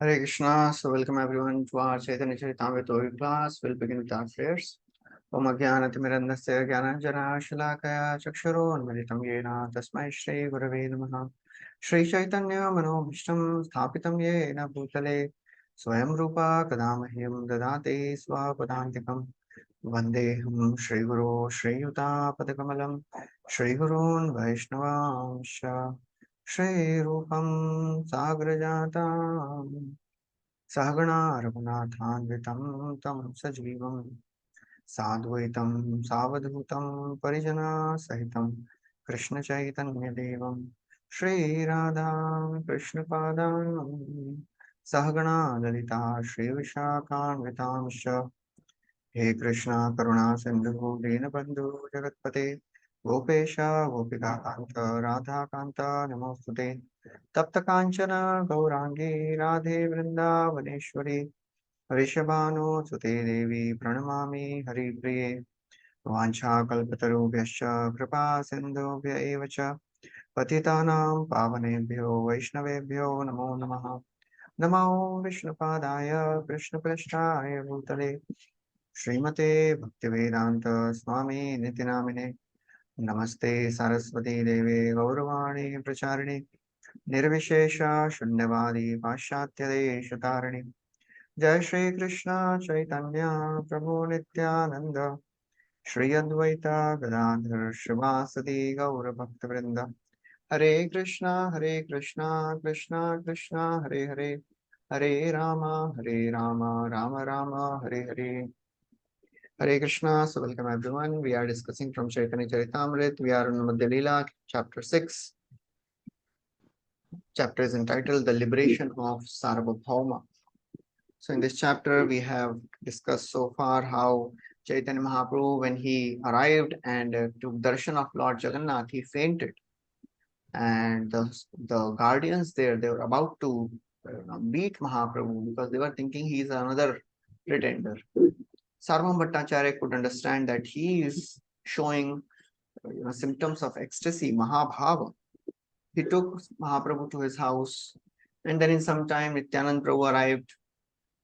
Hare Krishna. So welcome everyone to our Chaitanya Charitāmrita class. We'll begin with our prayers. Om Ajnanaतिमिरन्दस्य ज्ञानाञ्जनशलाकया चक्षुरोन्मिलितं येन तस्मै श्रीगुरवे नमः. श्रीचैतन्यमनोभीष्टं स्थापितं येन भूतले स्वयं रूपा कदा मह्यं ददाति स्वपदान्तिकं वन्देऽहं श्रीगुरो श्रीयुतापदकमलं श्रीगुरून् वैष्णवांश्च श्रीरूपं साग्रजाताम् सहगणा रघुनाथान्वितं तं सजीवं साद्वैतं सावधूतं परिजनसहितं कृष्णचैतन्यदेवं श्रीराधां कृष्णपादां सहगणा ललिता श्रीविशाखान्वितांश्च हे कृष्णा करुणा सिन्धु दीनबन्धु जगत्पते गोपेश गोपिकान्त राधाकान्त नमोस्तुते तप्त कांचन गौरांगी राधे वृंदावनेश्वरी वृषभानुसुते देवी प्रणमामि हरिप्रिये वाञ्छाकल्पतरुभ्यश्च कृपा सिन्धुभ्य एव च पतितानां पावनेभ्यो वैष्णवेभ्यो नमो नमः। नमो विष्णुपादाय कृष्णपृष्ठाय भूतले श्रीमते भक्तिवेदांत स्वामी नितिनामिने नमस्ते सरस्वती देवे गौरवाणी प्रचारिणे निर्विशेष शून्यवादी पाश्चात्य देशतारिणे जय श्री कृष्ण चैतन्य प्रभु नित्यानंद श्री अद्वैता गदाधर शिवासदि गौर भक्त वृंद हरे Krishna Krishna Krishna Hare Hare Hare Ram Ram Ram Hare Hare Hare Krishna. So welcome everyone. We are discussing from Chaitanya Charitāmrita. We are on Madhya Lila, chapter 6. Chapter is entitled The Liberation of Sarvabhauma. So in this chapter, we have discussed so far how Chaitanya Mahaprabhu, when he arrived and took darshan of Lord Jagannath, he fainted. And the guardians there, they were about to beat Mahaprabhu because they were thinking he is another pretender. Sarvam Bhattacharya could understand that he is showing symptoms of ecstasy, Mahabhava. He took Mahaprabhu to his house, and then in some time Nityanand Prabhu arrived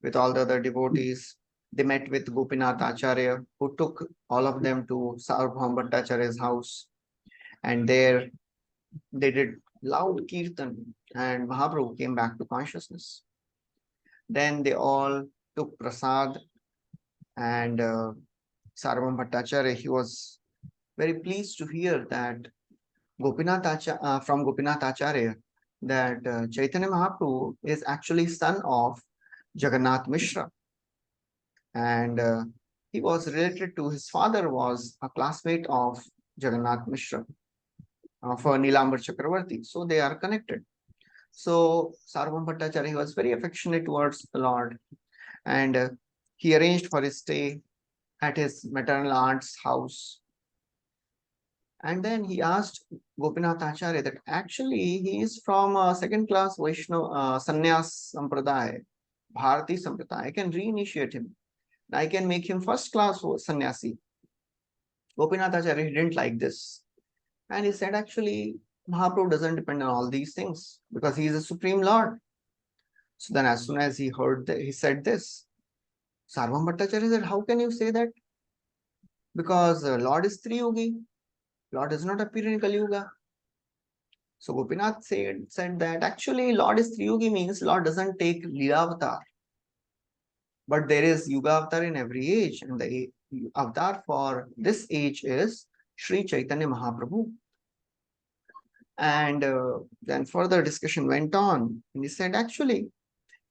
with all the other devotees. They met with Gopinath Acharya, who took all of them to Sarvabhauma Bhattacharya's house, and there they did loud kirtan, and Mahaprabhu came back to consciousness. Then they all took prasad, and Sarvabhauma Bhattacharya, he was very pleased to hear that from Gopinath Acharya that Chaitanya Mahaprabhu is actually son of Jagannath Mishra, and he was related to his father was a classmate of Jagannath Mishra for Nilambar Chakravarti, so they are connected. So Sarvam Bhattacharya, he was very affectionate towards the Lord, and he arranged for his stay at his maternal aunt's house. And then he asked Gopinath Acharya that actually he is from a second class Vaishnava Sannyas Sampradaya, Bharati Sampradaya. I can reinitiate him. I can make him first class sannyasi. Gopinath Acharya, he didn't like this. And he said, actually, Mahaprabhu doesn't depend on all these things because he is a supreme Lord. So then as soon as he heard that, he said this. Sarvam Bhattacharya said, how can you say that? Because Lord is Triyogi. Lord does not appear in Kali Yuga. So Gopinath said that actually Lord is Triyogi means Lord doesn't take lila avatar. But there is Yuga avatar in every age. And the avatar for this age is Sri Chaitanya Mahaprabhu. And then further discussion went on. And he said, actually,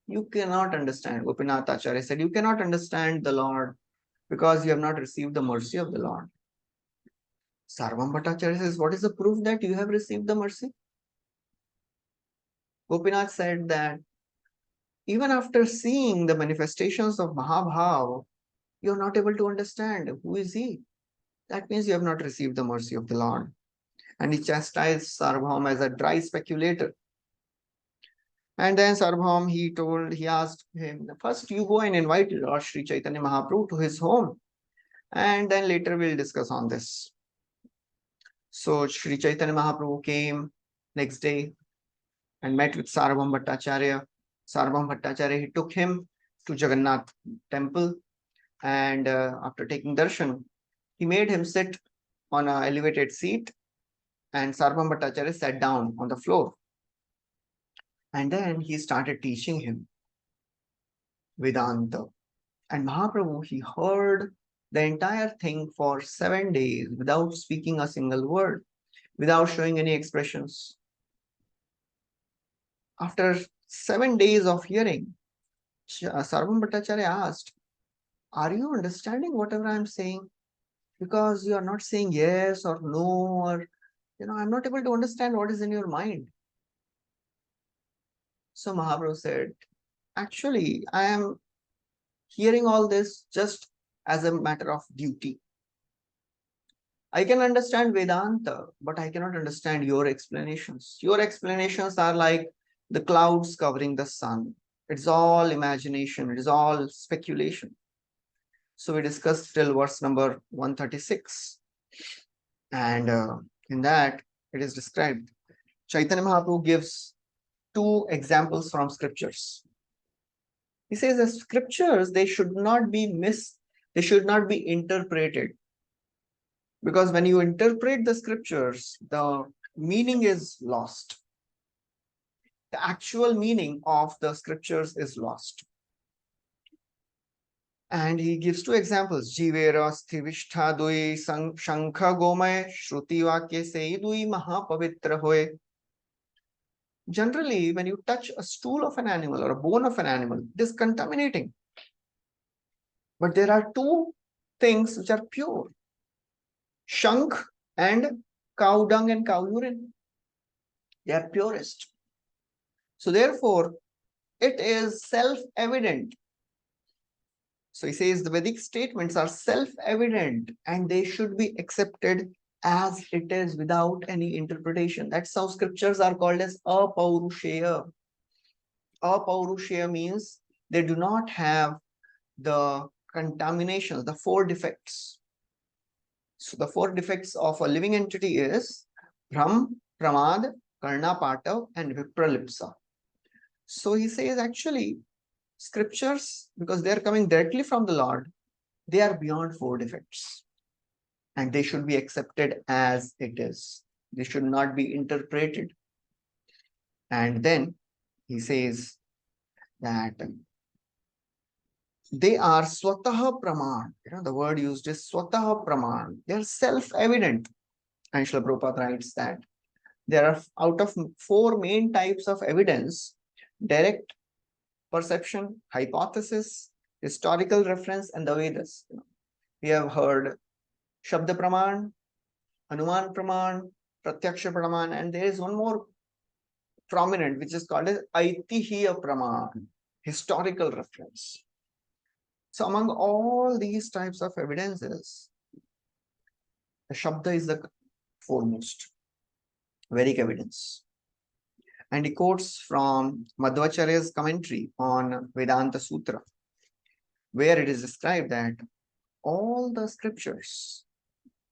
you cannot understand. Gopinath Acharya said, you cannot understand the Lord because you have not received the mercy of the Lord. Sarvam Bhattacharya says, what is the proof that you have received the mercy? Gopinath said that even after seeing the manifestations of Mahabhav, you are not able to understand who is he. That means you have not received the mercy of the Lord. And he chastised Sarvabhauma as a dry speculator. And then Sarvabhauma, he asked him, first you go and invite Lord Sri Chaitanya Mahaprabhu to his home. And then later we'll discuss on this. So Sri Chaitanya Mahaprabhu came next day and met with Sarvabhauma Bhattacharya. Sarvabhauma Bhattacharya, he took him to Jagannath temple, and after taking darshan, he made him sit on an elevated seat, and Sarvabhauma Bhattacharya sat down on the floor. And then he started teaching him Vedanta. And Mahaprabhu, he heard the entire thing for 7 days without speaking a single word, without showing any expressions. After 7 days of hearing, Sarvabhauma Bhattacharya asked, "Are you understanding whatever I'm saying? Because you are not saying yes or no, or I'm not able to understand what is in your mind." So Mahaprabhu said, "Actually, I am hearing all this just as a matter of duty. I can understand Vedanta, but I cannot understand your explanations. Your explanations are like the clouds covering the sun. It's all imagination, it is all speculation." So we discussed till verse number 136. And in that, it is described. Chaitanya Mahaprabhu gives two examples from scriptures. He says the scriptures, they should not be they should not be interpreted. Because when you interpret the scriptures, the meaning is lost. The actual meaning of the scriptures is lost. And he gives two examples. Jivera sthivishta dui shankha gomay shruti vakya se dui mahapavitra hoy. Generally, when you touch a stool of an animal or a bone of an animal, it is contaminating. But there are two things which are pure: shankh and cow dung and cow urine. They are purest. So therefore, it is self-evident. So he says the Vedic statements are self-evident and they should be accepted as it is without any interpretation. That's how scriptures are called as apaurushaya. Apaurushaya means they do not have the contaminations, the four defects. So the four defects of a living entity is Brahm, Pramad, Karnapata, and Vipralipsa. So he says actually scriptures, because they are coming directly from the Lord, they are beyond four defects and they should be accepted as it is. They should not be interpreted. And then he says that they are swataha praman. The word used is swataha praman. They are self-evident. And Srila Prabhupada writes that there are, out of four main types of evidence: direct perception, hypothesis, historical reference, and the Vedas. We have heard Shabda Praman, Anuman Praman, Pratyaksha Praman, and there is one more prominent which is called as Aitihiya Praman, historical reference. So among all these types of evidences, the Shabda is the foremost, Vedic evidence. And he quotes from Madhvacharya's commentary on Vedanta Sutra, where it is described that all the scriptures,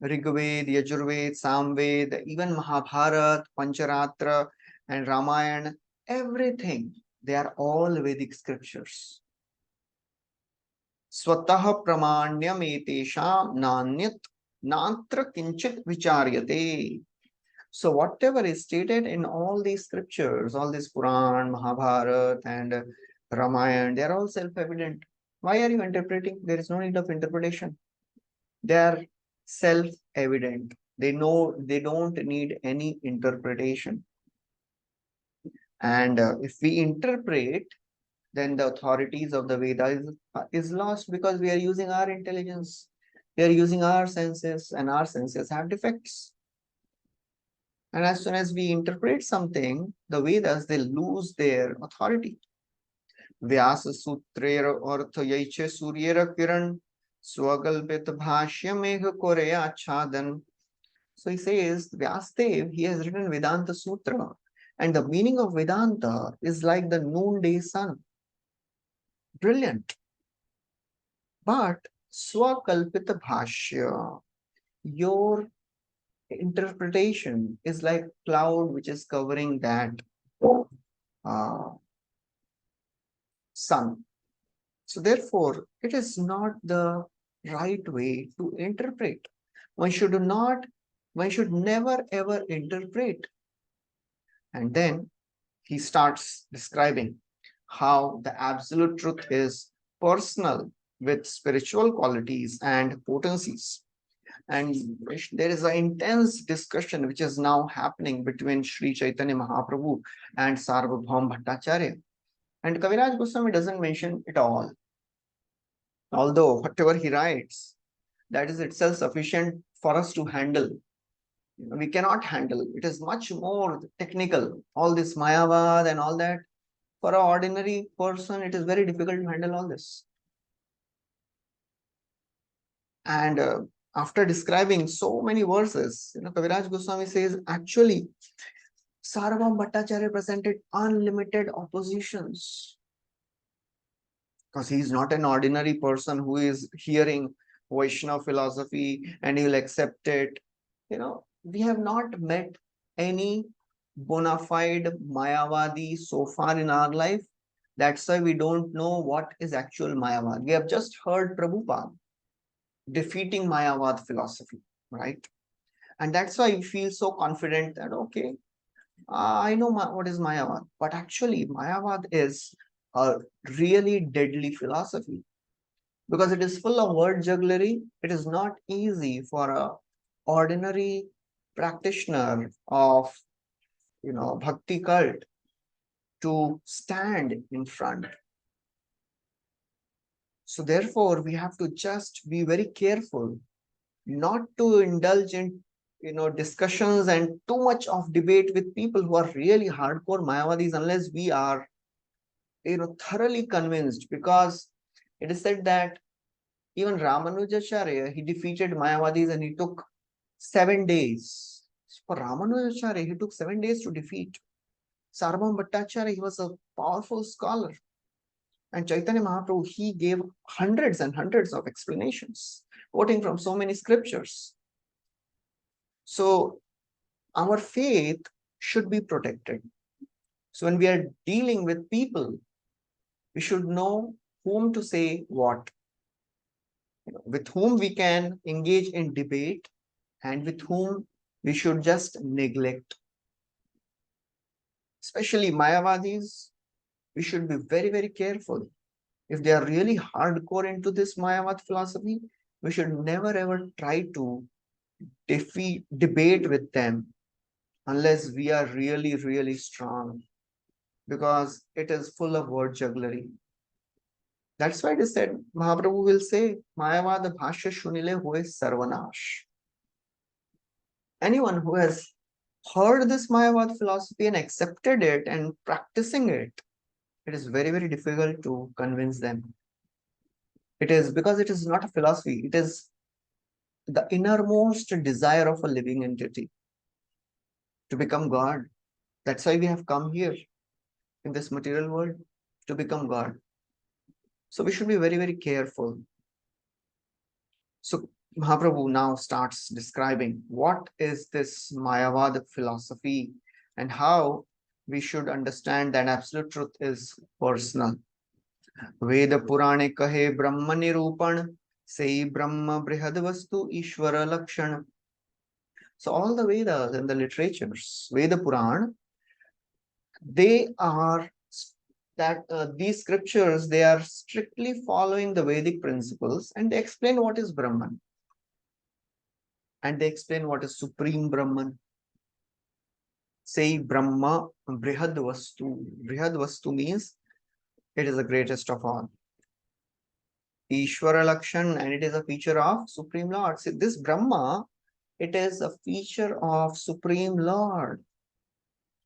Rigved, Yajurved, Samved, even Mahabharata, Pancharatra, and Ramayana, everything, they are all Vedic scriptures. Swataha pramanyam etesham nanyat natra kinchit vicharyate. So whatever is stated in all these scriptures, all these Puran, Mahabharata, and Ramayana, they are all self-evident. Why are you interpreting? There is no need of interpretation. They are self-evident. They know they don't need any interpretation. And if we interpret, then the authorities of the Veda is lost, because we are using our intelligence. We are using our senses, and our senses have defects. And as soon as we interpret something, the Vedas, they lose their authority. Vyasa Sutrera Artha Yaiche Suryera Kiran Swagalpit Bhashya Megha Koreya Chadan. So he says, Vyasadev, he has written Vedanta Sutra. And the meaning of Vedanta is like the noonday sun. Brilliant. But Swakalpita Bhashya, your interpretation is like cloud which is covering that sun. So therefore, it is not the right way to interpret. One should not, one should never ever interpret. And then he starts describing how the absolute truth is personal with spiritual qualities and potencies. And there is an intense discussion which is now happening between Sri Chaitanya Mahaprabhu and Sarvabhaum Bhattacharya. And Kaviraj Goswami doesn't mention it all, although whatever he writes, that is itself sufficient for us to handle. We cannot handle. It is much more technical. All this Mayavad and all that, for an ordinary person, it is very difficult to handle all this. And after describing so many verses, Kaviraj Goswami says, actually, Sarvabhaum Bhattacharya presented unlimited oppositions, because he is not an ordinary person who is hearing Vaishnava philosophy and he will accept it. We have not met any bona fide Mayavadi so far in our life. That's why we don't know what is actual Mayavad. We have just heard Prabhupada defeating Mayavad philosophy, right? And that's why we feel so confident that, okay, I know what is Mayavad. But actually, Mayavad is a really deadly philosophy because it is full of word jugglery. It is not easy for a ordinary practitioner of bhakti cult to stand in front. So therefore, we have to just be very careful not to indulge in discussions and too much of debate with people who are really hardcore Mayavadis unless we are thoroughly convinced, because it is said that even Ramanujacharya, he defeated Mayavadis and he took 7 days. For Ramanujacharya, he took 7 days to defeat. Sarvabhaum Bhattacharya, he was a powerful scholar. And Chaitanya Mahaprabhu, he gave hundreds and hundreds of explanations, quoting from so many scriptures. So our faith should be protected. So when we are dealing with people, we should know whom to say what, with whom we can engage in debate and with whom we should just neglect. Especially Mayavadis, we should be very, very careful. If they are really hardcore into this Mayavad philosophy, we should never ever try to debate with them unless we are really, really strong, because it is full of word jugglery. That's why they said, Mahaprabhu will say, Mayavad bhashya shunile hoye sarvanash. Anyone who has heard this Mayavad philosophy and accepted it and practicing it, it is very, very difficult to convince them. It is because it is not a philosophy. It is the innermost desire of a living entity to become God. That's why we have come here in this material world, to become God. So we should be very, very careful. So Mahaprabhu now starts describing what is this Mayavad philosophy and how we should understand that absolute truth is personal. Veda Purane kahe Brahma Nirupan, say Brahma Brihad Vastu Ishvara Lakshan. So all the Vedas and the literatures, Veda Puran, they are that these scriptures, they are strictly following the Vedic principles, and they explain what is Brahman. And they explain what is Supreme Brahman. Say Brahma Brihad Vastu. Brihad Vastu means it is the greatest of all. Ishvara Lakshan, and it is a feature of Supreme Lord. See, this Brahma, it is a feature of Supreme Lord.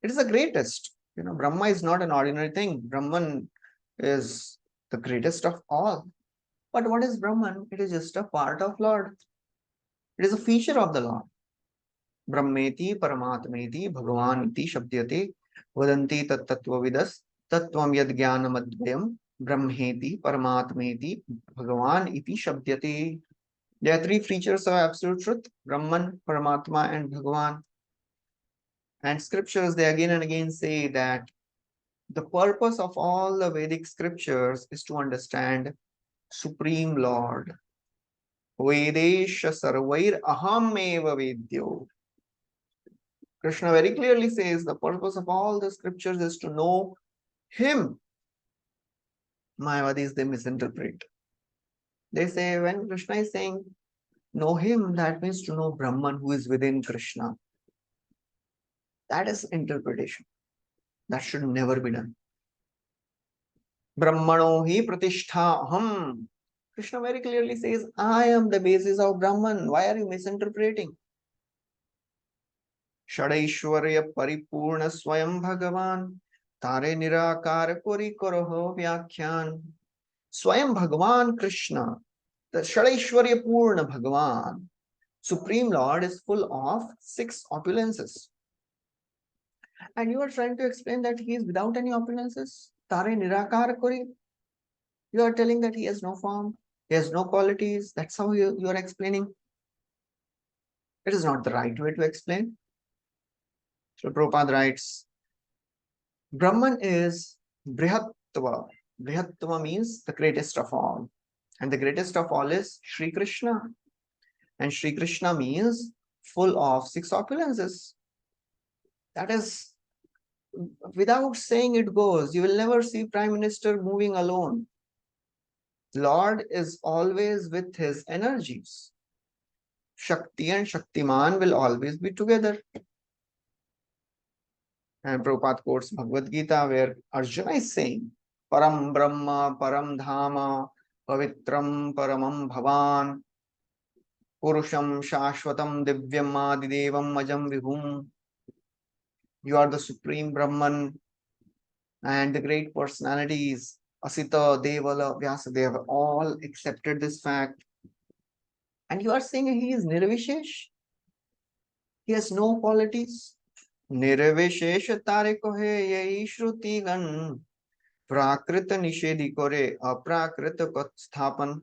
It is the greatest. Brahma is not an ordinary thing. Brahman is the greatest of all. But what is Brahman? It is just a part of Lord. It is a feature of the Lord. Brahmeti Paramatmeti Bhagavan iti Shabdyate Vadanti Tattvavidas Tattvam Yad Jnanamadvayam Brahmeti Paramatmeti Bhagavan iti Shabdyate. There are 3 features of absolute truth: Brahman, Paramatma, and Bhagavan. And scriptures, they again and again say that The purpose of all the Vedic scriptures is to understand Supreme Lord. Vedesha sarvair aham eva vedyo. Krishna very clearly says the purpose of all the scriptures is to know him. Mayavadis, they misinterpret. They say when Krishna is saying know him, that means to know Brahman who is within Krishna. That is interpretation. That should never be done. Brahmano hi pratishtha aham. Krishna very clearly says, I am the basis of Brahman. Why are you misinterpreting? Shadaishwarya paripurna swayam bhagavan. Tare nirakar kori koroho vyakhyan. Swayam Bhagavan Krishna, the Shadaishwarya Purna Bhagavan, Supreme Lord, is full of 6 opulences. And you are trying to explain that he is without any opulences. Tare nirakar kori. You are telling that he has no form, he has no qualities. That's how you are explaining. It is not the right way to explain. So Prabhupada writes, Brahman is Brihattva. Brihattva means the greatest of all. And the greatest of all is Sri Krishna. And Sri Krishna means full of 6 opulences. That is, without saying it goes, you will never see Prime Minister moving alone. Lord is always with his energies. Shakti and Shaktiman will always be together. And Prabhupada quotes Bhagavad Gita where Arjuna is saying, Param Brahma, Param Dhama, Pavitram Paramam Bhavan, Purusham Shashwatam Divyam Adidevam Majam Vibhum. You are the Supreme Brahman, and the great personalities, Asita, Devala, Vyasadeva, all accepted this fact. And you are saying he is Nirvishesh? He has no qualities? Nirvishesh tare kohe yai shruti gan prakrita nishedi kore aprakrita katsthāpan.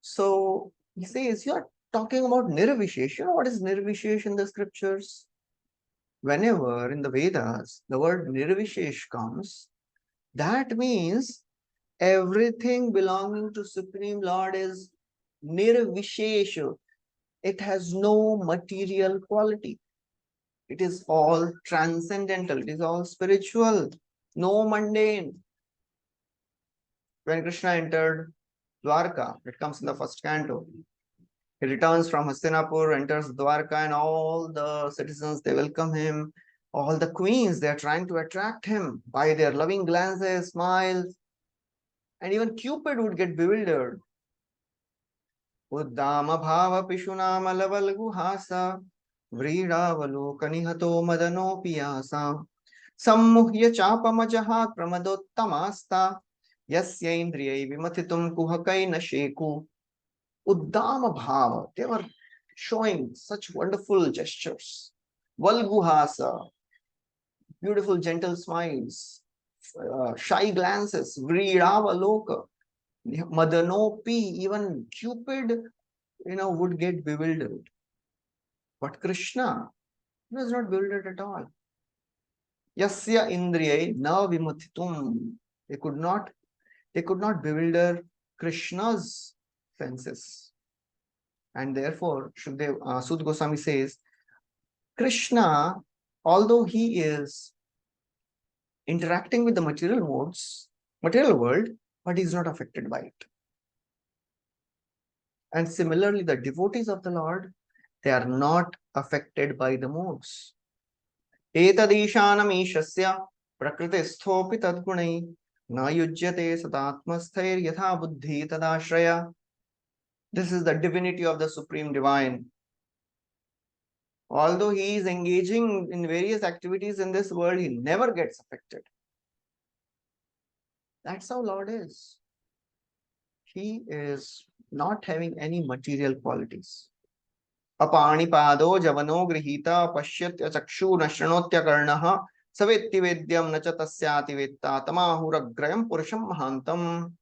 So he says you are talking about Nirvishesh. You know what is Nirvishesh in the scriptures? Whenever in the Vedas the word Nirvishesh comes, that means everything belonging to Supreme Lord is Nirvishesha. It has no material quality. It is all transcendental. It is all spiritual. No mundane. When Krishna entered Dwarka, it comes in the first canto. He returns from Hastinapur, enters Dwarka, and all the citizens, they welcome him. All the queens, they are trying to attract him by their loving glances, smiles. And even Cupid would get bewildered. Uddama bhava pishunama laval guhasa vriravalokannihato madano piyasa sammuhya chapamajahat pramadottamasta yasya indriyai vimathitum kuhakai nasheku. Uddama bhava, they were showing such wonderful gestures. Valguhasa, beautiful gentle smiles, shy glances, vriravaloka. Madanopi, even Cupid, would get bewildered. But Krishna was not bewildered at all. Yasya indriyai na vimuthitum. They could not bewilder Krishna's senses. And therefore, Sud Goswami says, Krishna, although he is interacting with the material world, but he is not affected by it. And similarly, the devotees of the Lord, they are not affected by the modes. Etadishanam ishasya prakristhopi tadgunai na yujyate satatmasthair yatha buddhi tadashraya. This is the divinity of the Supreme Divine. Although he is engaging in various activities in this world, he never gets affected. That's how Lord is. He is not having any material qualities. Apanipado javano grihita pashyatya chakshu nasranotya karnaha savetti vedyam nacha tasyati vetta tamahuragrayam purusham mahantam.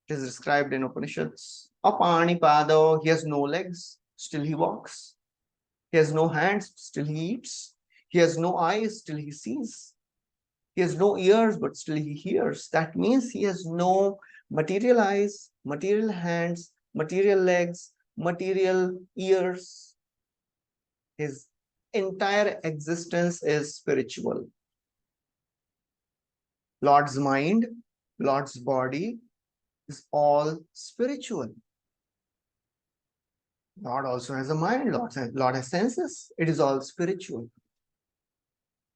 It is described in Upanishads. Apanipado, he has no legs, still he walks. He has no hands, still he eats. He has no eyes, still he sees. He has no ears, but still he hears. That means he has no material eyes, material hands, material legs, material ears. His entire existence is spiritual. Lord's mind, Lord's body is all spiritual. Lord also has a mind, Lord has senses. It is all spiritual.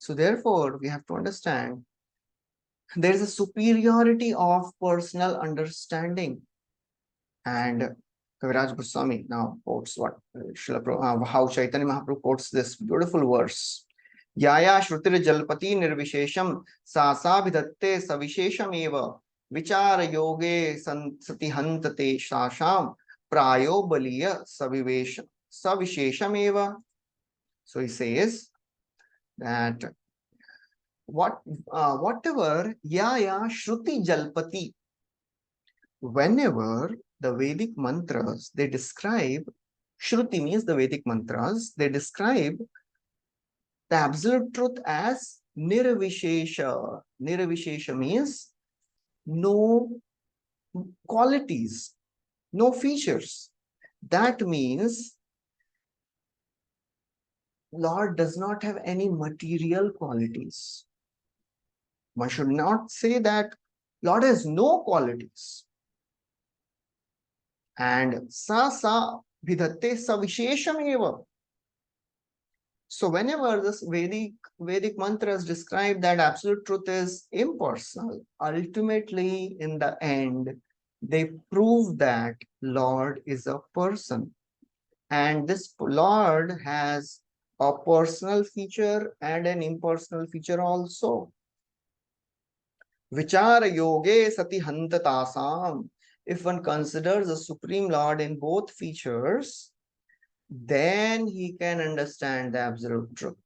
So therefore, we have to understand there is a superiority of personal understanding. And Kaviraj Goswami now quotes what how Chaitanya Mahaprabhu quotes this beautiful verse. Yaya Shrutir Jalpati Nirvishesham Sasa Vidatte Savishesham Eva Vichara Yoge Sati Hantate Shasham Prayo Baliya Savishesham Eva. So he says that whatever Yaya Shruti Jalpati, whenever the Vedic mantras, they describe, Shruti means the Vedic mantras, they describe the absolute truth as Nirvishesha. Nirvishesha means no qualities, no features. That means Lord does not have any material qualities. One should not say that Lord has no qualities. And sa vidhatte savishesham eva. So whenever this Vedic mantras describe that absolute truth is impersonal, ultimately in the end, they prove that Lord is a person. And this Lord has a personal feature and an impersonal feature also. Vichara yoge sati hantatasam. If one considers the Supreme Lord in both features, then he can understand the absolute truth.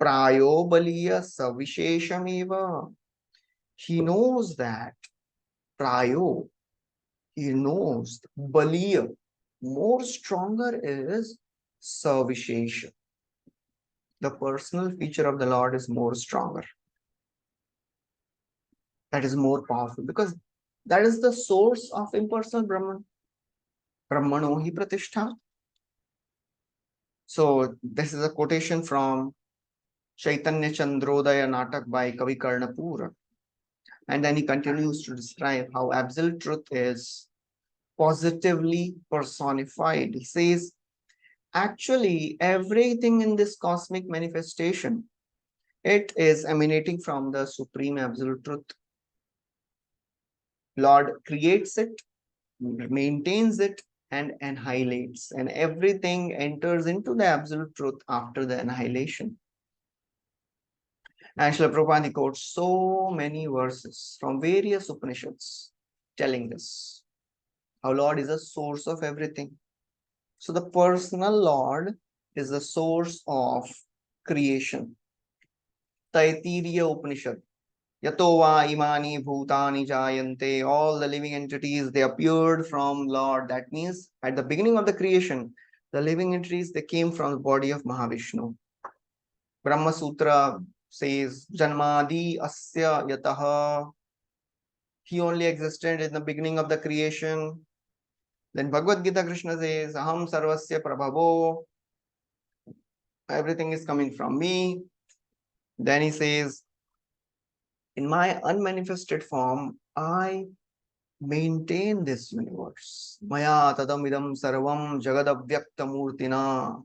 Prayo baliya savishesham eva. He knows that. Prayo. He knows. Baliya. More stronger is savishesha. The personal feature of the Lord is more stronger. That is more powerful because that is the source of impersonal Brahman. Brahmano hi pratishtha. So this is a quotation from Chaitanya Chandrodaya Natak by Kavi Karnapura. And then he continues to describe how absolute truth is positively personified. He says, actually, everything in this cosmic manifestation, it is emanating from the supreme absolute truth. Lord creates it, maintains it, and annihilates. And everything enters into the absolute truth after the annihilation. And Srila Prabhupada quotes so many verses from various Upanishads telling this. How Lord is the source of everything. So the personal Lord is the source of creation. Taittiriya Upanishad. Yato va imani bhutani jayante. All the living entities, they appeared from Lord. That means at the beginning of the creation, the living entities, they came from the body of Mahavishnu. Brahma Sutra says, Janmadi asya yataha. He only existed in the beginning of the creation. Then Bhagavad Gita Krishna says, Aham sarvasya prabhavo. Everything is coming from me. Then he says, in my unmanifested form, I maintain this universe. Maya tadamidam sarvam jagadavyakta murtina.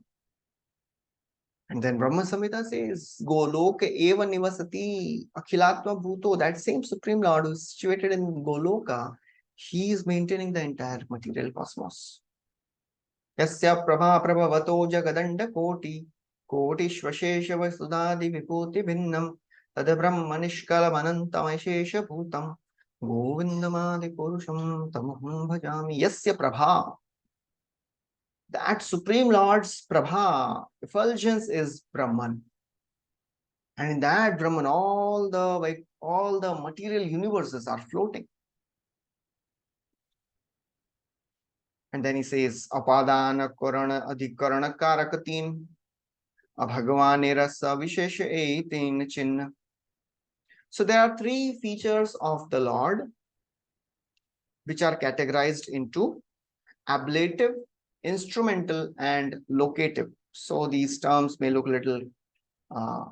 And then Brahma Samhita says, Goloka eva nivasati akhilatma bhuto. That same Supreme Lord who is situated in Goloka, he is maintaining the entire material cosmos. Yasya prabha prabhavato jagadanda koti shvashesha vasudadi vipoti bhinnam tad brahma nishkalam anantam aishesha bhutam govindamadi purusham tamaham bhajami. Yasya prabha. That Supreme Lord's prabha, effulgence is Brahman. And in that Brahman, all the material universes are floating. And then he says, Apadana Korana Adhikarana Karakatin Abhagavanera Savishesha Eitin Chinna. So there are three features of the Lord which are categorized into ablative, instrumental, and locative. So these terms may look a little uh,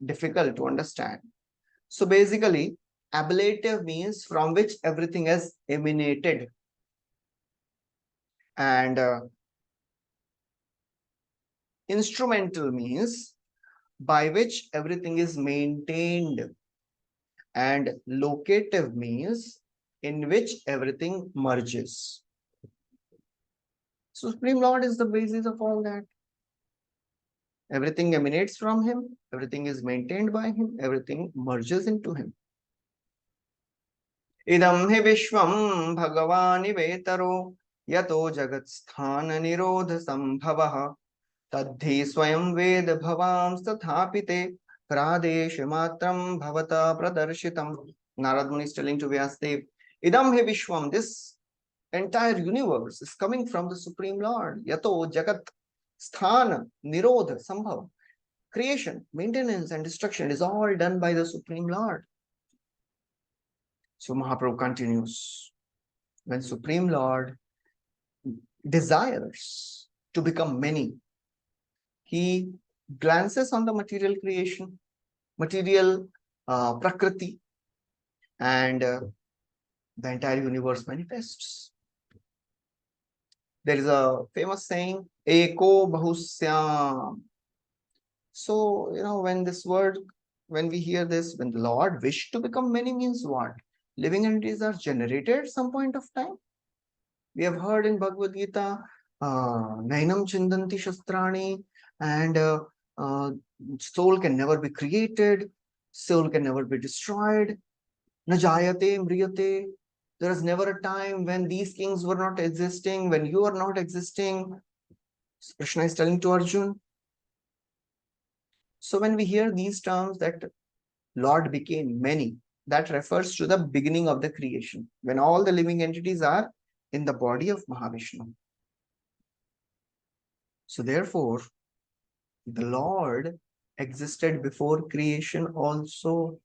difficult to understand. So basically, ablative means from which everything has emanated, and instrumental means by which everything is maintained, and locative means in which everything merges. So Supreme Lord is the basis of all that. Everything emanates from him, everything is maintained by him, everything merges into him. Idam hi vishwam bhagavani vetaro yato jagat sthana nirodha sambhavah tadhi swayam ved bhavam stathapite pradesh matram bhavata pradarshitam. Narad Muni is telling to Vyasadev, Idam hi vishwam, this entire universe is coming from the Supreme Lord. Yato jagat sthana nirodha sambhava. Creation, maintenance, and destruction is all done by the Supreme Lord. So Mahaprabhu continues, when Supreme Lord desires to become many, he glances on the material creation, material prakriti, and the entire universe manifests. There is a famous saying, Eko Bahusyam. So, when we hear this, when the Lord wished to become many means what? Living entities are generated at some point of time. We have heard in Bhagavad Gita, Nainam Chindanti Shastrani, and soul can never be created, soul can never be destroyed. Najayate, Mriyate. There is never a time when these kings were not existing, when you are not existing. Krishna is telling to Arjun. So when we hear these terms that Lord became many, that refers to the beginning of the creation, when all the living entities are in the body of Mahavishnu. So therefore, the Lord existed before creation also.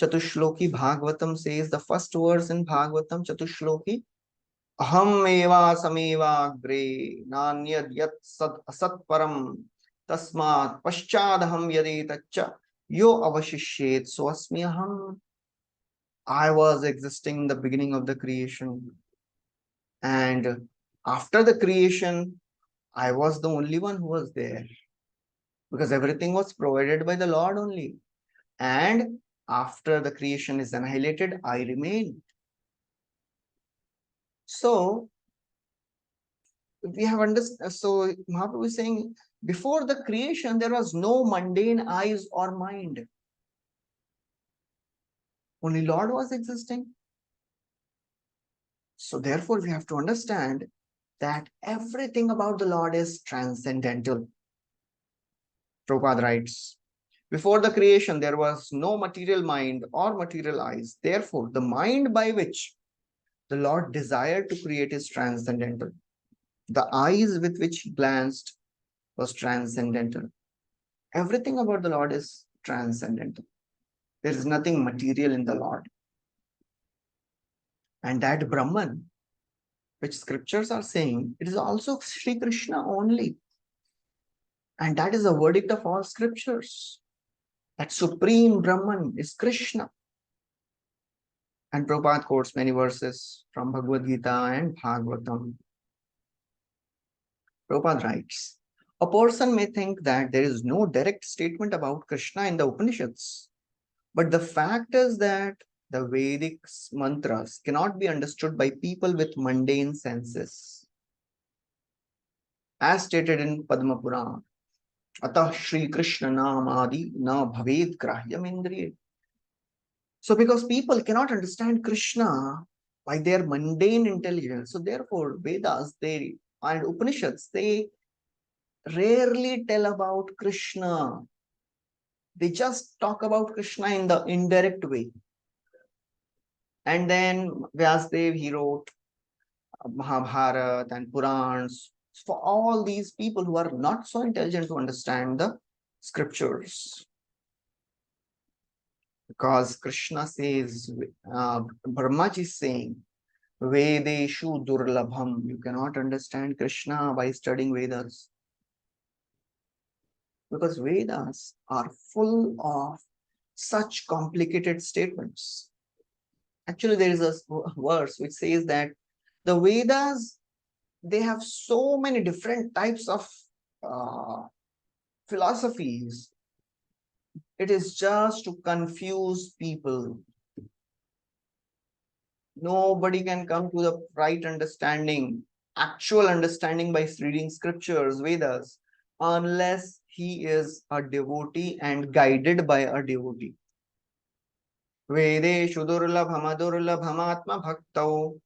Chatushloki Bhagavatam says, the first verse in Bhagavatam, Chatushloki, Aham eva sameva agre nanyad yat sat asat param tasmat paschadaham yadetacha yo avashishyet swasmi aham. I was existing in the beginning of the creation, and after the creation, I was the only one who was there, because everything was provided by the Lord only. And after the creation is annihilated, I remain. So we have understood. So Mahaprabhu is saying, before the creation, there was no mundane eyes or mind. Only Lord was existing. So therefore, we have to understand that everything about the Lord is transcendental. Prabhupada writes, before the creation, there was no material mind or material eyes. Therefore, the mind by which the Lord desired to create is transcendental. The eyes with which he glanced was transcendental. Everything about the Lord is transcendental. There is nothing material in the Lord. And that Brahman, which scriptures are saying, it is also Sri Krishna only. And that is a verdict of all scriptures. That supreme Brahman is Krishna. And Prabhupada quotes many verses from Bhagavad Gita and Bhagavatam. Prabhupada writes, a person may think that there is no direct statement about Krishna in the Upanishads, but the fact is that the Vedic mantras cannot be understood by people with mundane senses. As stated in Padma Purana, Atah Shri Krishna Namadi na bhaved grahyam indriye. So because people cannot understand Krishna by their mundane intelligence, so therefore Vedas and Upanishads, they rarely tell about Krishna. They just talk about Krishna in the indirect way. And then Vyasadev, he wrote Mahabharata and Purans for all these people who are not so intelligent to understand the scriptures. Because Krishna says, Brahmaji is saying, Vedeshu Durlabham. You cannot understand Krishna by studying Vedas. Because Vedas are full of such complicated statements. Actually, there is a verse which says that the Vedas, they have so many different types of uh, philosophies. It is just to confuse people. Nobody can come to the right understanding, actual understanding by reading scriptures, Vedas, unless he is a devotee and guided by a devotee. Vedeshu durlabhama durlabhamatma bhaktau.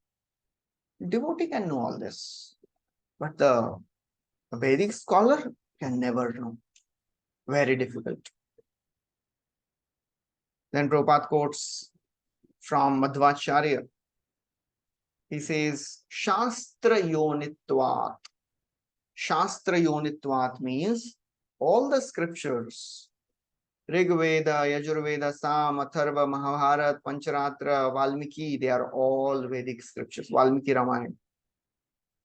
Devotee can know all this, but the Vedic scholar can never know. Very difficult. Then Prabhupada quotes from Madhvacharya. He says, Shastra Yonitvat. Shastra Yonitvat means all the scriptures, Rig Veda, Yajurveda, Sam, Atharva, Mahabharata, Pancharatra, Valmiki, they are all Vedic scriptures. Valmiki Ramayana.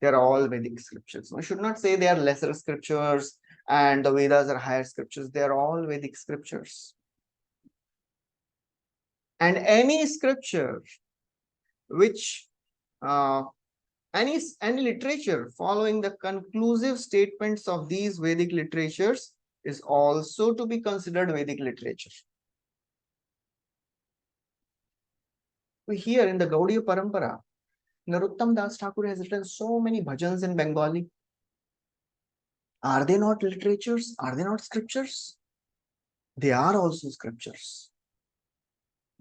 They are all Vedic scriptures. I should not say they are lesser scriptures and the Vedas are higher scriptures. They are all Vedic scriptures. And any scripture which any literature following the conclusive statements of these Vedic literatures is also to be considered Vedic literature. We hear in the Gaudiya Parampara, Narottam Das Thakur has written so many bhajans in Bengali. Are they not literatures? Are they not scriptures? They are also scriptures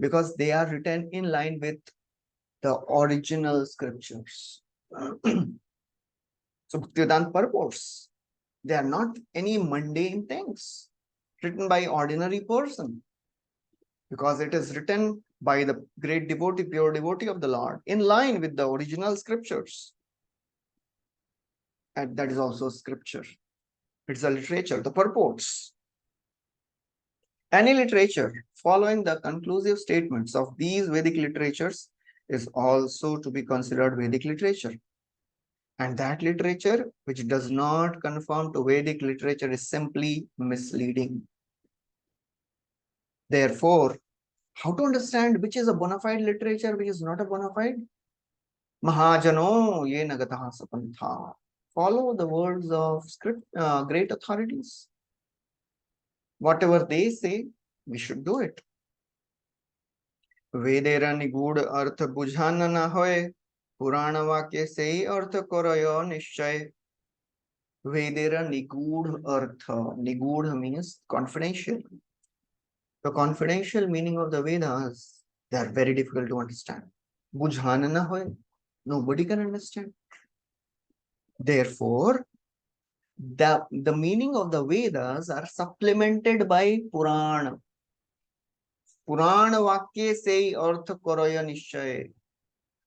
because they are written in line with the original scriptures. So Bhaktivedanta purports, they are not any mundane things written by ordinary person, because it is written by the great devotee, pure devotee of the Lord, in line with the original scriptures. And that is also scripture. It's a literature, the purports. Any literature following the conclusive statements of these Vedic literatures is also to be considered Vedic literature. And that literature which does not conform to Vedic literature is simply misleading. Therefore, how to understand which is a bona fide literature, which is not a bona fide? Mahajano ye nagataha sapantha. Follow the words of great authorities. Whatever they say, we should do it. Vedera nigud artha bujhana na hoy, Purana vakya sei artha karayo nishchay. Vedera nigud artha. Nigud means confidential. The confidential meaning of the Vedas, they are very difficult to understand. Bujhana na hoy. Nobody can understand. Therefore, the meaning of the Vedas are supplemented by Purana. Purana Vakya say Artha Karaya Nishchay.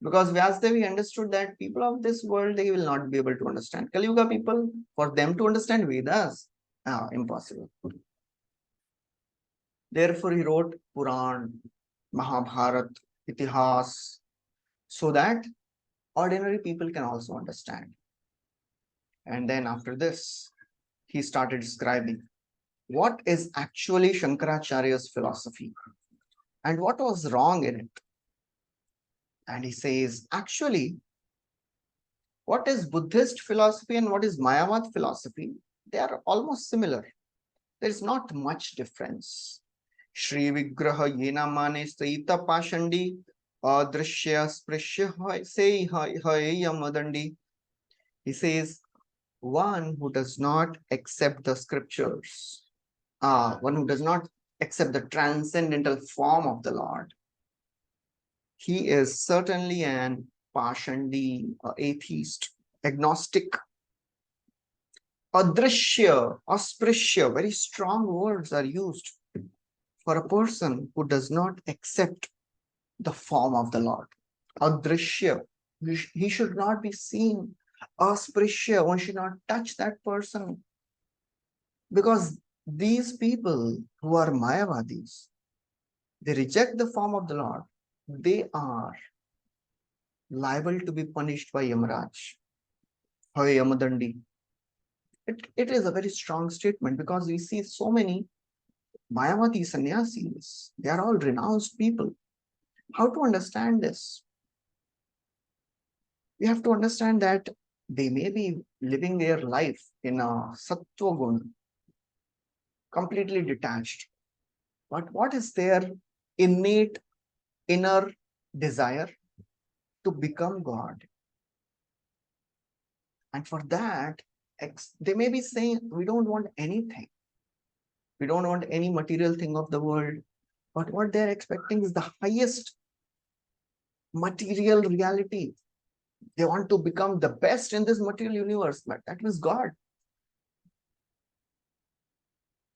Because Vyasdevi understood that people of this world, they will not be able to understand. Kali Yuga people, for them to understand Vedas, impossible. Therefore, he wrote Puran, Mahabharat, Itihas, so that ordinary people can also understand. And then after this, he started describing what is actually Shankaracharya's philosophy and what was wrong in it. And he says, actually, what is Buddhist philosophy and what is Mayavad philosophy? They are almost similar. There is not much difference. Shri Vigraha Yena Mane Saita Pashandi Adrishya Sprishya Say Yamadandi. He says, one who does not accept the scriptures, one who does not accept the transcendental form of the Lord, he is certainly an Pashandi, atheist, agnostic. Adrishya, auspicious, very strong words are used for a person who does not accept the form of the Lord. Adrishya, he should not be seen. Auspicious, one should not touch that person. Because these people who are Mayavadis, they reject the form of the Lord, they are liable to be punished by Yamaraj or Yamadandi. It is a very strong statement because we see so many Mayavati sannyasis. They are all renounced people. How to understand this? We have to understand that they may be living their life in a sattva guna, completely detached. But what is their innate inner desire? To become God. And for that, they may be saying, we don't want anything. We don't want any material thing of the world. But what they're expecting is the highest material reality. They want to become the best in this material universe, but that means God.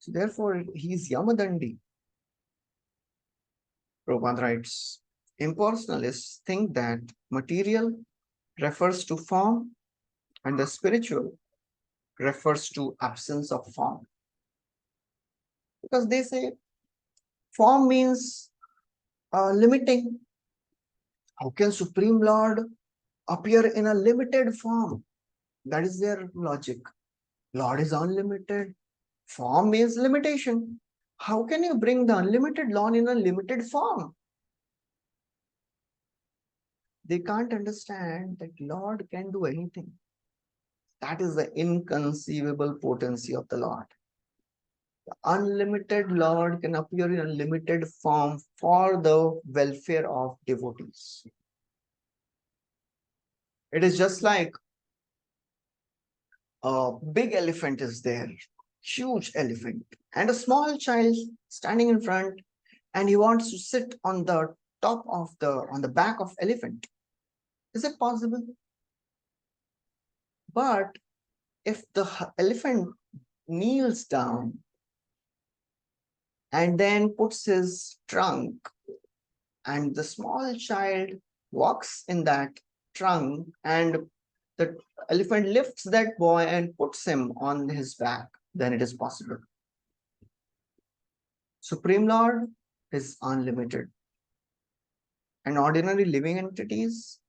So therefore, he is Yamadandi. Prabhupada writes, impersonalists think that material refers to form and the spiritual refers to absence of form. Because they say form means limiting. How can Supreme Lord appear in a limited form? That is their logic. Lord is unlimited. Form means limitation. How can you bring the unlimited Lord in a limited form? They can't understand that Lord can do anything. That is the inconceivable potency of the Lord. The unlimited Lord can appear in a limited form for the welfare of devotees. It is just like a big elephant is there, huge elephant, and a small child standing in front, and he wants to sit on the top of on the back of elephant. Is it possible? But if the elephant kneels down and then puts his trunk, and the small child walks in that trunk, and the elephant lifts that boy and puts him on his back, then it is possible. Supreme Lord is unlimited. And ordinary living entities,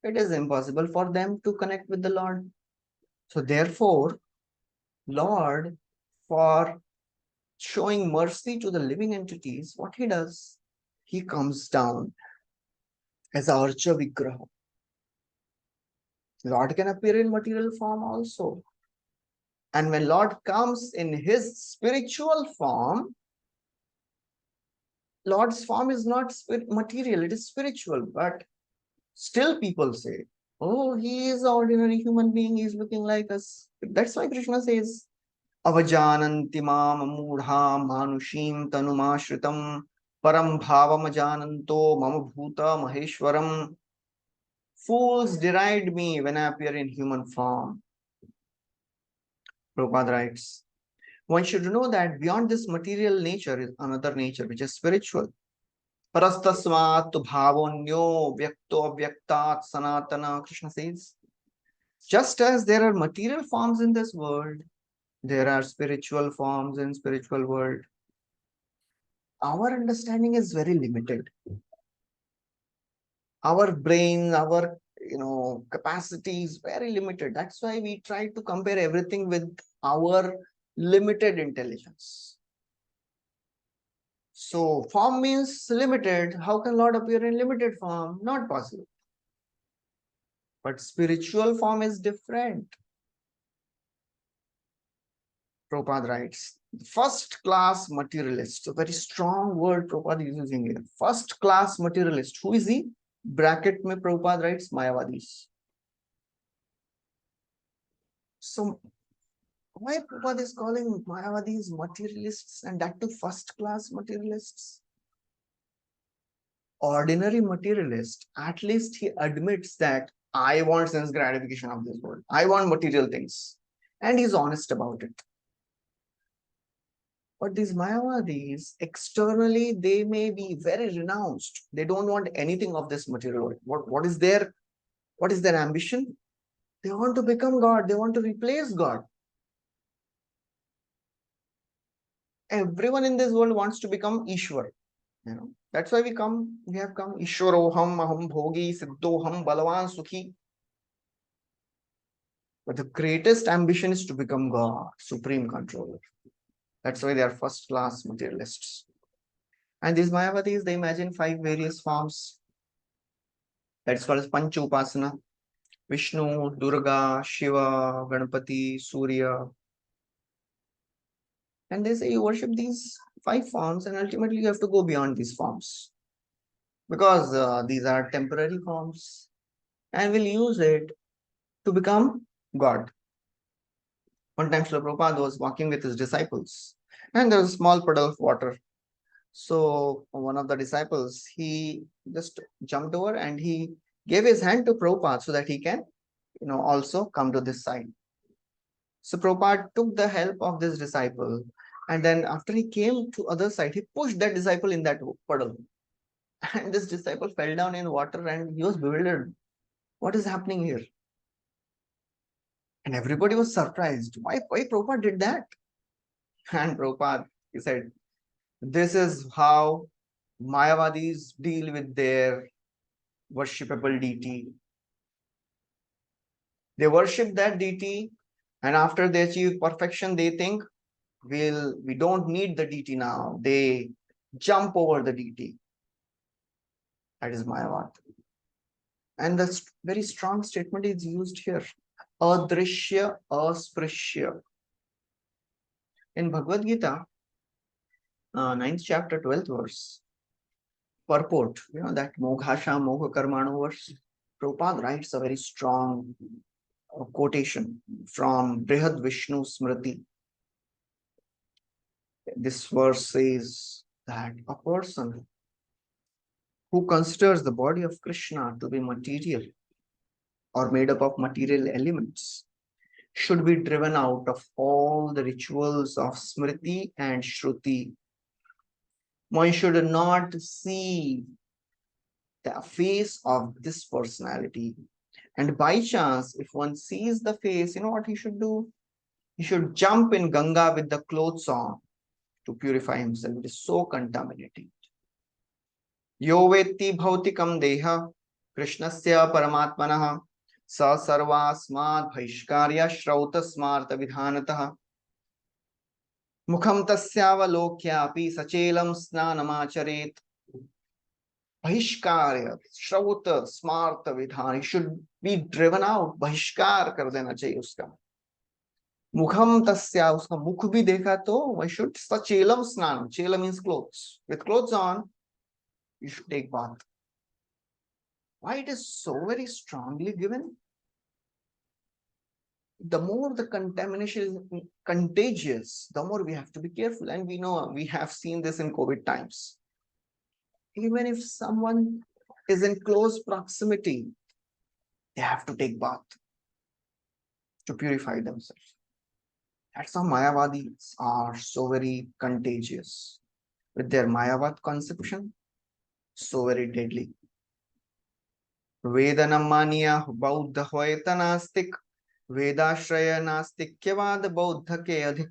it is impossible for them to connect with the Lord. So therefore, Lord, for showing mercy to the living entities, what he does? He comes down as a Archa Vigraha. Lord can appear in material form also. And when Lord comes in his spiritual form, Lord's form is not material, it is spiritual. But still people say, oh, he is an ordinary human being, he is looking like us. That's why Krishna says, avajananti mam mudha manushim tanumashritam param bhavam ajananto mama bhuta maheshwaram. Fools deride me when I appear in human form. Prabhupada writes, one should know that beyond this material nature is another nature which is spiritual. Parastasmat bhavonyo vyakto vyaktat sanatana, Krishna says. Just as there are material forms in this world, there are spiritual forms in spiritual world. Our understanding is very limited. Our brain, our capacity is very limited. That's why we try to compare everything with our limited intelligence. So form means limited. How can Lord appear in limited form? Not possible. But spiritual form is different. Prabhupada writes, first class materialist, a very strong word Prabhupada is using here. First class materialist. Who is he? Bracket mein Prabhupada writes Mayavadis. So why Prabhupada is calling Mayavadis materialists, and that to first class materialists? Ordinary materialist, at least he admits that I want sense gratification of this world. I want material things. And he's honest about it. But these Mayavadis, externally, they may be very renounced. They don't want anything of this material world. What is their ambition? They want to become God. They want to replace God. Everyone in this world wants to become Ishwar. That's why we have come. Ishwaroham, aham bhogi, siddhoham, balavan, sukhi. But the greatest ambition is to become God, supreme controller. That's why they are first class materialists. And these Mayavadis, they imagine 5 various forms. That's called as Pancha Upasana. Vishnu, Durga, Shiva, Ganapati, Surya. And they say you worship these 5 forms, and ultimately you have to go beyond these forms. Because these are temporary forms. And we'll use it to become God. One time Srila Prabhupada was walking with his disciples, and there was a small puddle of water. So one of the disciples, he just jumped over and he gave his hand to Prabhupada so that he can, also come to this side. So Prabhupada took the help of this disciple, and then after he came to other side, he pushed that disciple in that puddle. And this disciple fell down in water and he was bewildered. What is happening here? And everybody was surprised. Why Prabhupada did that? And Prabhupada, he said, this is how Mayavadis deal with their worshipable deity. They worship that deity, and after they achieve perfection, they think we don't need the deity now. They jump over the deity. That is Mayavad. And the very strong statement is used here. Adrishya, asprishya. In Bhagavad Gita, 9th chapter, 12th verse, purport, that Moghasha, Mogha Karmanu verse, Prabhupada writes a very strong quotation from Brihad Vishnu Smriti. This verse says that a person who considers the body of Krishna to be material or made up of material elements should be driven out of all the rituals of Smriti and Shruti. One should not see the face of this personality. And by chance, if one sees the face, you know what he should do? He should jump in Ganga with the clothes on to purify himself. It is so contaminating. Yo vetti bhautikam deha krishnasya paramatmanah sa sarvasmad bhaishkarya shrauta smarta vidhanatah mukham tasyavalokyaapi sachelam snanamacharet bhaishkarya shrauta smarta vidhan. He should be driven out. Bhaishkar kar dena chahiye uska. Mukham tasya, uska mukh bhi dekha to why should sachelam snan. Chela means clothes. With clothes on, you should take bath. Why it is so very strongly given? The more the contamination is contagious, the more we have to be careful. And we know we have seen this in COVID times. Even if someone is in close proximity, they have to take bath to purify themselves. That's how Mayavadis are so very contagious. With their Mayavad conception, so very deadly. Vedanam mania Bauddha hoeta nastik, Vedashraya nastikyavad Bauddha ke adhik.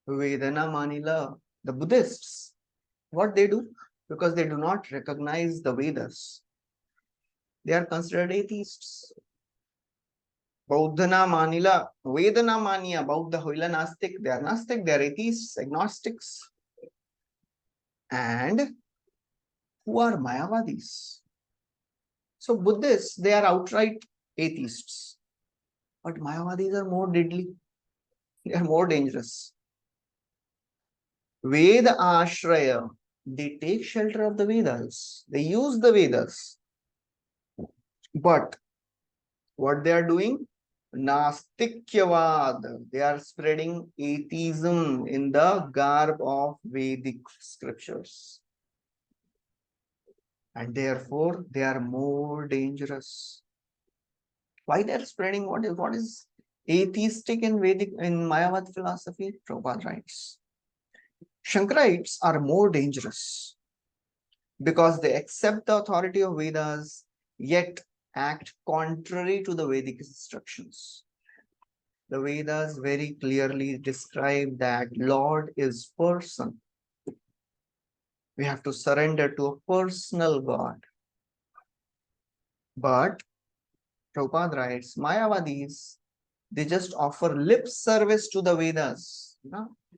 Vedana manila, the Buddhists, what they do? Because they do not recognize the Vedas, they are considered atheists. Bauddhana manila, Vedana mania, Bauddha hoila nastik, they are nastic, they are atheists, agnostics. And who are Mayavadis? So Buddhists, they are outright atheists. But Mayavadis are more deadly. They are more dangerous. Veda Ashraya, they take shelter of the Vedas. They use the Vedas. But what they are doing? Nastikyavad. They are spreading atheism in the garb of Vedic scriptures. And therefore, they are more dangerous. Why they are spreading what is atheistic in Vedic in Mayavad philosophy? Prabhupada writes. Shankarites are more dangerous because they accept the authority of Vedas yet act contrary to the Vedic instructions. The Vedas very clearly describe that Lord is person. We have to surrender to a personal God. But Prabhupada writes, Mayavadis, they just offer lip service to the Vedas.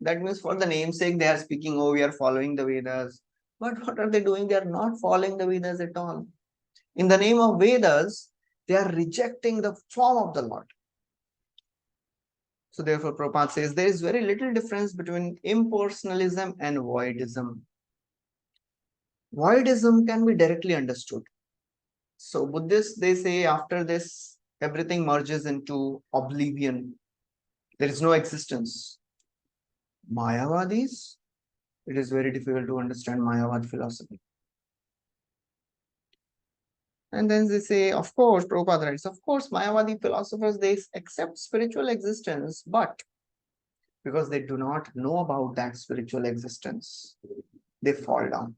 That means for the namesake, they are speaking, oh, we are following the Vedas. But what are they doing? They are not following the Vedas at all. In the name of Vedas, they are rejecting the form of the Lord. So therefore, Prabhupada says there is very little difference between impersonalism and voidism. Voidism can be directly understood. So Buddhists, they say after this, everything merges into oblivion. There is no existence. Mayavadis, it is very difficult to understand Mayavad philosophy. And then they say, of course, Prabhupada writes, of course, Mayavadi philosophers, they accept spiritual existence, but because they do not know about that spiritual existence, they fall down.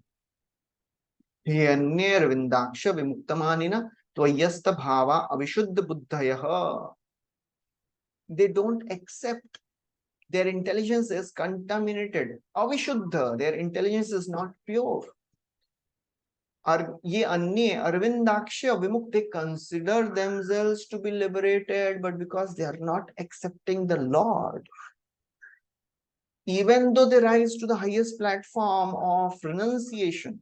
He Vindaksha Vimuktamanina Tvayasta Bhava Avishuddha Buddhayaha. They don't accept, their intelligence is contaminated. Avishuddha, their intelligence is not pure. Ye Anye Arvindaksha Vimukta, they consider themselves to be liberated, but because they are not accepting the Lord, even though they rise to the highest platform of renunciation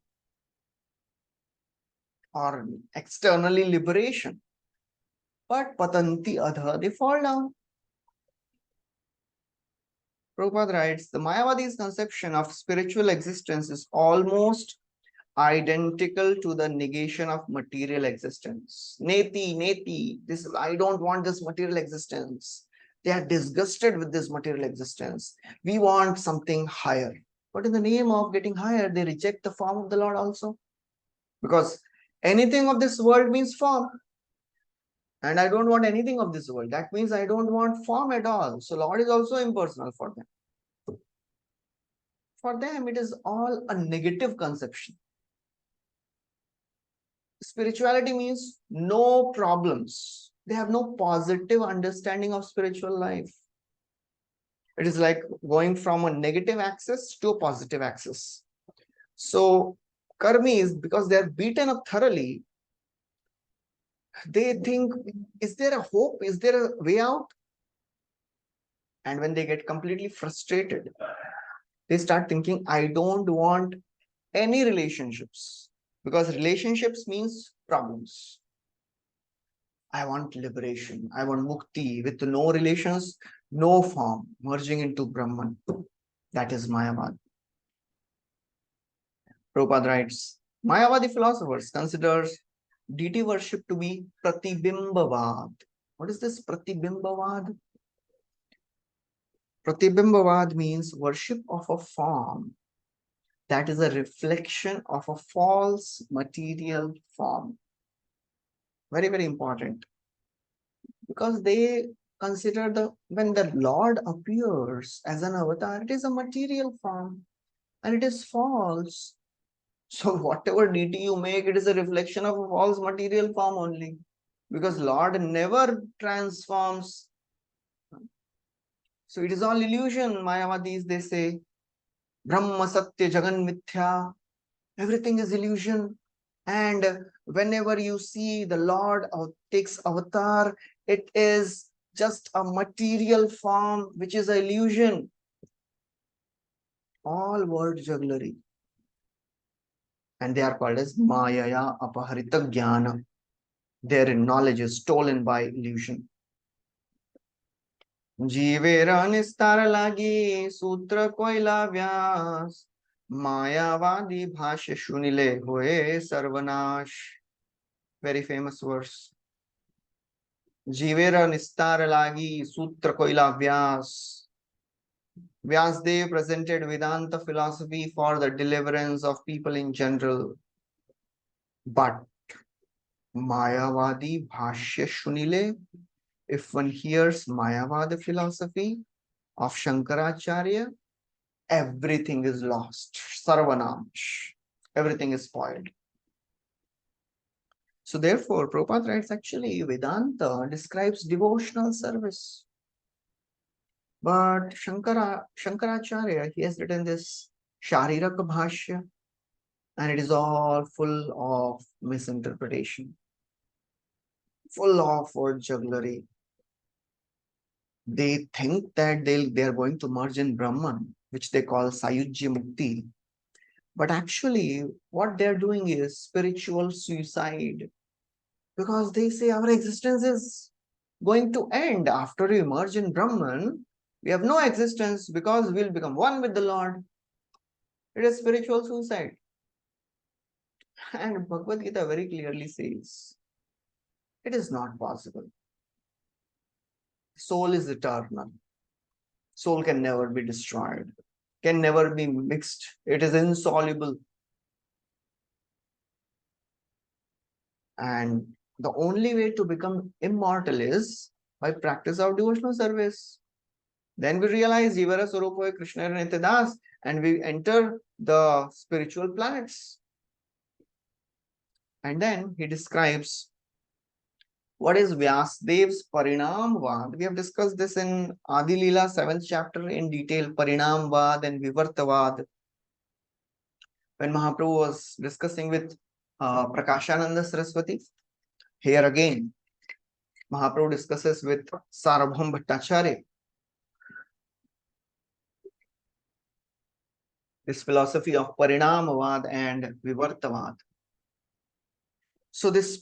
or externally liberation, but patanti adha, they fall down. Prabhupada writes, the Mayavadi's conception of spiritual existence is almost identical to the negation of material existence. Neti, this is, I don't want this material existence. They are disgusted with this material existence. We want something higher. But in the name of getting higher, they reject the form of the Lord also. Because anything of this world means form. And I don't want anything of this world. That means I don't want form at all. So Lord is also impersonal for them. For them, it is all a negative conception. Spirituality means no problems. They have no positive understanding of spiritual life. It is like going from a negative axis to a positive axis. So karmis, because they are beaten up thoroughly, they think, is there a hope? Is there a way out? And when they get completely frustrated, they start thinking, I don't want any relationships, because relationships means problems. I want liberation. I want mukti with no relations, no form, merging into Brahman. That is Mayavad. Prabhupada writes, Mayavadi philosophers consider deity worship to be Pratibimbavad. What is this Pratibimbavad? Pratibimbavad means worship of a form that is a reflection of a false material form. Very, very important. Because they consider when the Lord appears as an avatar, it is a material form and it is false. So whatever deity you make, it is a reflection of a false material form only. Because Lord never transforms. So it is all illusion. Mayavadis, they say, Brahma Satya Jagan Mithya. Everything is illusion. And whenever you see the Lord takes avatar, it is just a material form, which is an illusion. All word jugglery. And they are called as Mayaya Apaharita Jnana. Their knowledge is stolen by illusion. Jivera nistar lagi sutra koila vyas. Mayavadi bhashya shunile hoye sarvanash. Very famous verse. Jivera nistar lagi sutra koila vyas. Vyasdev presented Vedanta philosophy for the deliverance of people in general. But Mayavadi bhashya shunile, if one hears Mayavadi philosophy of Shankaracharya, everything is lost. Sarvanamsh. Everything is spoiled. So therefore, Prabhupada writes, actually, Vedanta describes devotional service. But Shankaracharya, he has written this Shariraka Bhashya. And it is all full of misinterpretation, full of word jugglery. They think that they are going to merge in Brahman, which they call Sayujya Mukti. But actually, what they're doing is spiritual suicide, because they say our existence is going to end after we merge in Brahman. We have no existence because we'll become one with the Lord. It is spiritual suicide. And Bhagavad Gita very clearly says it is not possible. Soul is eternal. Soul can never be destroyed, can never be mixed. It is insoluble. And the only way to become immortal is by practice of devotional service. Then we realize Jivara Swarupa Krishna Nityadas, and we enter the spiritual planets. And then he describes what is Vyasdev's Parinamvad. We have discussed this in Adi Lila 7th chapter in detail, Parinamvad and Vivartavad. When Mahaprabhu was discussing with Prakashananda Saraswati, here again, Mahaprabhu discusses with Sarabham Bhattacharya this philosophy of Parinamavad and Vivartavad. So this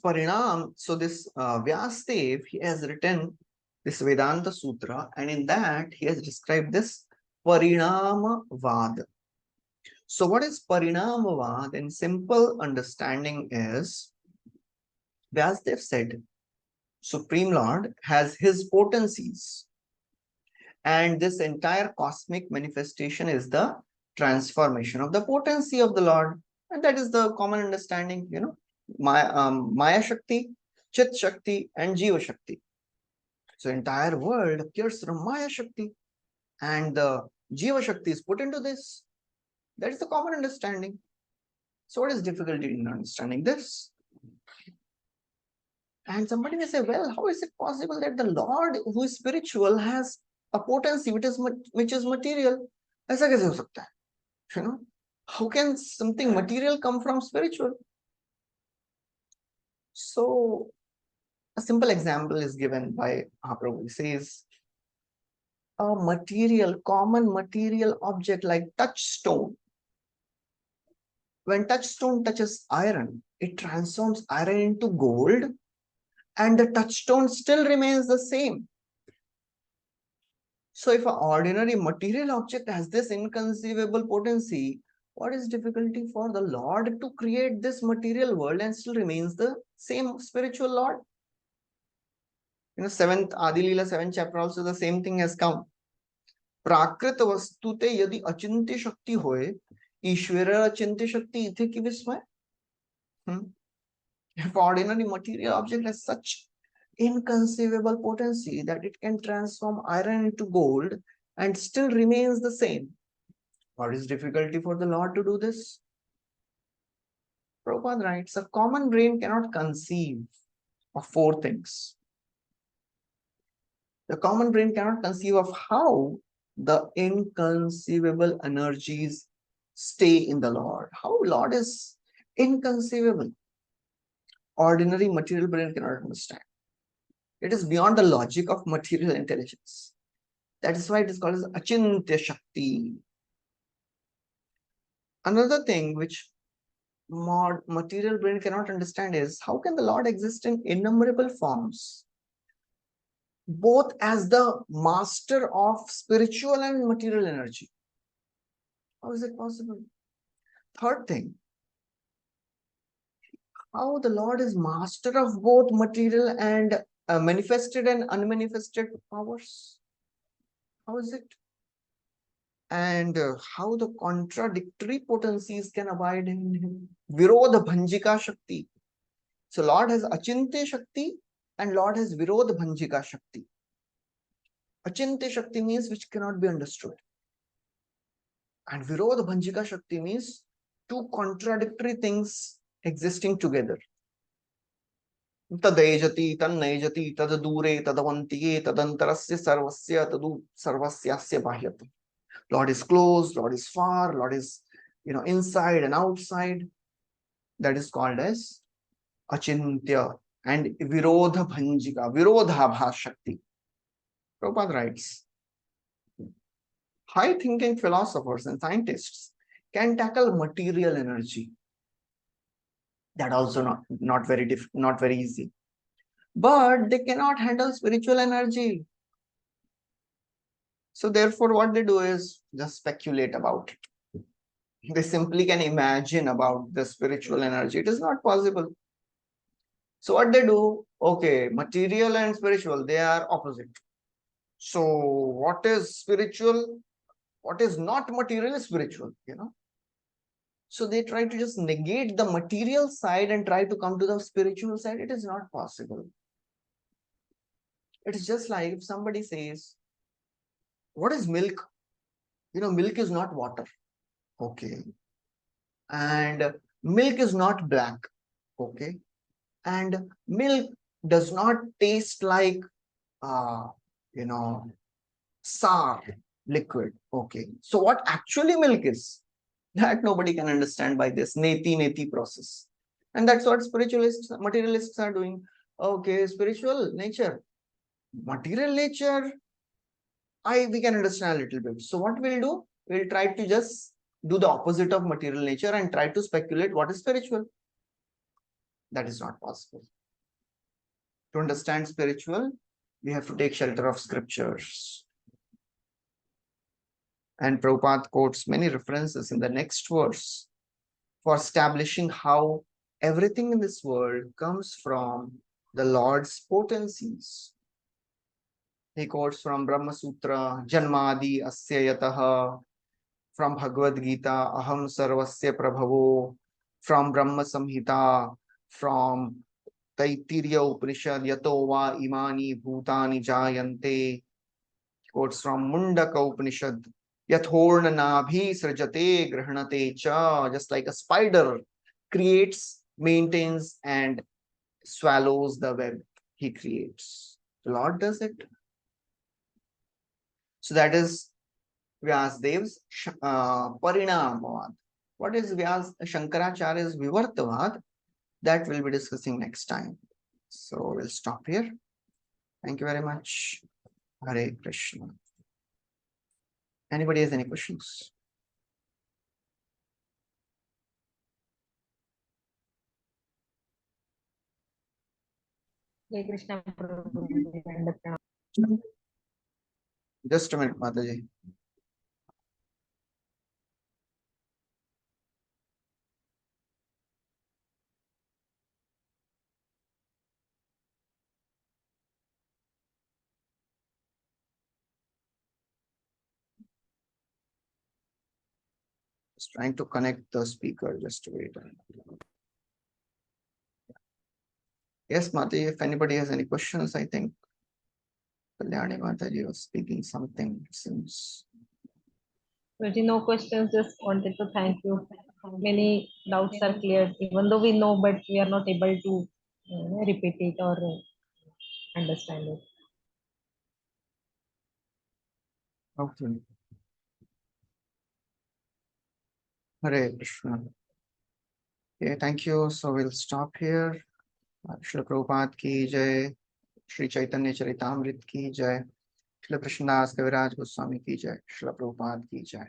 Vyasadev, he has written this Vedanta Sutra, and in that he has described this Parinamavad. So what is Parinamavad? In simple understanding is, Vyasadev said, Supreme Lord has his potencies, and this entire cosmic manifestation is the transformation of the potency of the Lord. And that is the common understanding, Maya Shakti, Chit Shakti, and Jiva Shakti. So entire world appears from Maya Shakti, and the Jiva Shakti is put into this. That is the common understanding. So what is difficulty in understanding this? And somebody may say, well, how is it possible that the Lord who is spiritual has a potency which is material? ऐसा कैसे हो सकता है? How can something material come from spiritual? So a simple example is given by Mahaprabhu. He says, a common material object like touchstone. When touchstone touches iron, it transforms iron into gold, and the touchstone still remains the same. So if an ordinary material object has this inconceivable potency, what is difficulty for the Lord to create this material world and still remains the same spiritual Lord? 7th Adi Lila 7th chapter also the same thing has come. Prakrit vastute yadi achintya shakti hoye, Ishvara achintya shakti ithe ki vismay. If ordinary material object has such inconceivable potency that it can transform iron into gold and still remains the same, what is difficulty for the Lord to do this? Prabhupada writes, a common brain cannot conceive of four things. The common brain cannot conceive of how the inconceivable energies stay in the Lord. How Lord is inconceivable. Ordinary material brain cannot understand. It is beyond the logic of material intelligence. That is why it is called as Achintya Shakti. Another thing which material brain cannot understand is, how can the Lord exist in innumerable forms, both as the master of spiritual and material energy? How is it possible? Third thing, how the Lord is master of both material and manifested and unmanifested powers? How is it? And how the contradictory potencies can abide in him? Virodha Bhanjika Shakti. So Lord has Achintya Shakti and Lord has Virodha Bhanjika Shakti. Achintya Shakti means which cannot be understood. And Virodha Bhanjika Shakti means two contradictory things existing together. Tadejati, tannejati, tadadure, tadavantiye, tadantarasya sarvasya, tadu sarvasyasya bahyati. Lord is close, Lord is far, Lord is inside and outside. that is called as achintya and virodha bhanjika, virodhabhas shakti. Prabhupada writes, high thinking philosophers and scientists can tackle material energy. That also not very easy. But they cannot handle spiritual energy. So therefore, what they do is just speculate about it. They simply can imagine about the spiritual energy. It is not possible. So what they do, okay, material and spiritual, they are opposite. So what is spiritual, what is not material is spiritual, you know. So they try to just negate the material side and try to come to the spiritual side. It is not possible. It is just like if somebody says, what is milk? You know, milk is not water. Okay. And milk is not black. Okay. And milk does not taste like, you know, sour liquid. Okay. So what actually milk is, that nobody can understand by this neti process. And that's what spiritualists, materialists are doing. Okay, spiritual nature, material nature, we can understand a little bit. So what we'll do, we'll try to just do the opposite of material nature and try to speculate what is spiritual. That is not possible. To understand spiritual, we have to take shelter of scriptures. And Prabhupada quotes many references in the next verse for establishing how everything in this world comes from the Lord's potencies. He quotes from Brahma Sutra, Janmadi Asya Yataha, from Bhagavad Gita, Aham Sarvasya Prabhavo, from Brahma Samhita, from Taittiriya Upanishad, Yatova Imani Bhutani Jayante. Quotes from Mundaka Upanishad, Yathorna Nabhi Srajate Grahanate Cha, just like a spider creates, maintains, and swallows the web he creates. The Lord does it. So that is Vyasdev's Parinamavad. What is Shankaracharya's Vivartavad? That we'll be discussing next time. So we'll stop here. Thank you very much. Hare Krishna. Anybody has any questions? Jai Krishna. Just a minute, Mataji. Just trying to connect the speaker. Just wait. Yes, Mataji, if anybody has any questions, I think Kalyani Mataji was speaking something since. Prabhuji, no questions, just wanted to thank you. Many doubts are cleared, even though we know, but we are not able to repeat it or understand it. Okay. Hare Krishna. Okay, thank you. So we'll stop here. Srila Prabhupada ki jai. Shri Caitanya Caritāmrta ki jai. Srila Krishnadas Kaviraj Goswami ki jai. Srila Prabhupada ki jai.